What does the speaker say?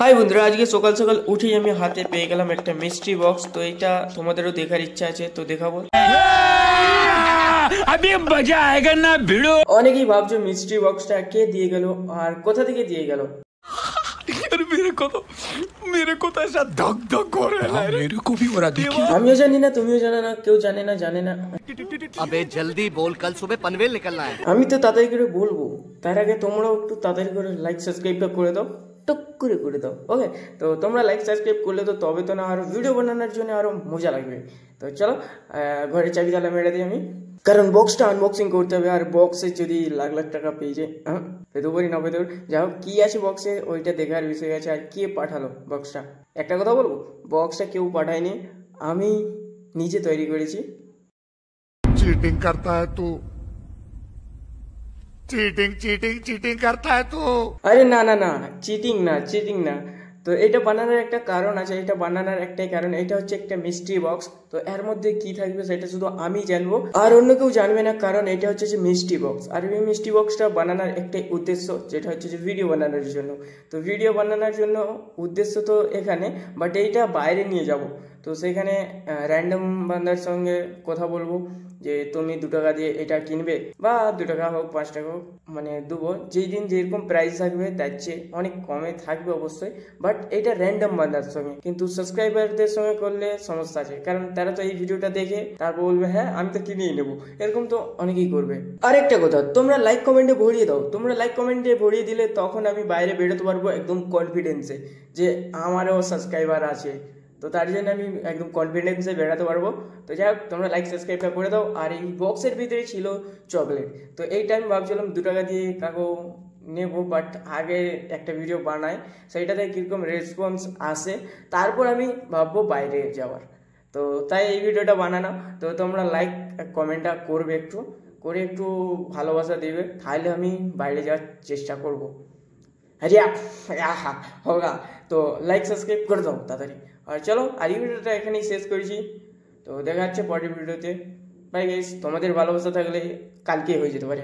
High বন্ধুরা, আজকে সকাল সকাল উঠেই আমি হাতে পেয়ে গেলাম একটা মিস্ট্রি বক্স। তো এটা তোমাদেরও দেখার ইচ্ছা আছে, তো দেখাবো। অনেকেই ভাবছো মিস্ট্রি বক্সটা কে দিয়ে গেল আর কোথা থেকে দিয়ে গেল। আমিও জানি না, তুমিও জানো না, কেউ জানে না। अबे जल्दी बोल, कल सुबह पनवेल निकलना है। আমি তো তাড়াতাড়ি করে বলবো, তার আগে তোমরাও একটু তাড়াতাড়ি করে লাইক সাবস্ক্রাইবটা করে দাও, টুক করে দাও। ওকে, তো তোমরা লাইক সাবস্ক্রাইব করলে তো তবে তো না আরো ভিডিও বানানোর জন্য আরো মজা লাগবে। তো চলো ঘরের চাবি তালা মেরে দিই আমি, কারণ বক্সটা আনবক্সিং করতে হবে। আর বক্সে যদি লাখ লাখ টাকা পেয়ে যায়, পেতে পারি না পেতে পারি, যাই হোক কি আছে বক্সে ওইটা দেখার বিষয় আছে। আর কে পাঠালো বক্সটা, একটা কথা বলবো, বক্সটা কেউ পাঠায়নি, আমি নিজে তৈরি করেছি। चीटिंग करता है तू, चीटिंग करता है तू। আরে না, চিটিং না। তো এটা বানানোর একটা কারণ আছে, এটা বানানোর একটাই কারণ, এটা হচ্ছে একটা মিস্ট্রি বক্স। তো এর মধ্যে কি থাকবে সেটা শুধু আমি জানবো, আর অন্য কেউ জানবে না, কারণ এটা হচ্ছে যে মিস্ট্রি বক্স। আর এই মিস্ট্রি বক্সটা বানানোর একটাই উদ্দেশ্য, যেটা হচ্ছে যে ভিডিও বানানোর জন্য। তো ভিডিও বানানোর জন্য উদ্দেশ্য তো এখানে, বাট এইটা বাইরে নিয়ে যাব। তো সেখানে র্যান্ডম বান্দার সঙ্গে কথা বলবো যে তুমি 2 টাকা দিয়ে এটা কিনবে, বা 2 টাকা হোক 5 টাকা হোক, মানে দেবো। যেই দিন যেরকম প্রাইস থাকবে তার চেয়ে অনেক কমে থাকবে অবশ্যই, বাট এটা র্যান্ডম বান্দার সঙ্গে। কিন্তু সাবস্ক্রাইবারদের সঙ্গে করলে সমস্যা আছে, কারণ তারা তো এই ভিডিওটা দেখে তারপর বলবে হ্যাঁ আমি তো কিনেই নেবো, এরকম তো অনেকেই করবে। আরেকটা কথা, তোমরা লাইক কমেন্টে ভরিয়ে দাও। তোমরা লাইক কমেন্টে ভরিয়ে দিলে তখন আমি বাইরে বেরোতে পারবো একদম কনফিডেন্সে যে আমারও সাবস্ক্রাইবার আছে। তো তার জন্য আমি একদম কনফিডেন্সে বেড়াতে পারবো। তো যাই হোক, তোমরা লাইক সাবস্ক্রাইবটা করে দাও। আর এই বক্সের ভিতরে ছিল চকলেট। তো এইটা আমি ভাবছিলাম 2 টাকা দিয়ে কাকু নেবো, বাট আগে একটা ভিডিও বানাই, সেইটাতে কীরকম রেসপন্স আসে, তারপর আমি ভাববো বাইরে যাওয়ার। তো তাই এই ভিডিওটা বানানো। তো তোমরা লাইক কমেন্টটা করবে, একটু ভালোবাসা দেবে, তাহলে আমি বাইরে যাওয়ার চেষ্টা করবো। হোগা। তো লাইক সাবস্ক্রাইব করে দাও তাড়াতাড়ি। আর চলো, আর এই ভিডিওটা এখানেই শেষ করেছি। তো দেখা যাচ্ছে পরের ভিডিওতে। বাই গাইস, তোমাদের ভালোবাসা থাকলে কালকে হয়ে যেতে পারে।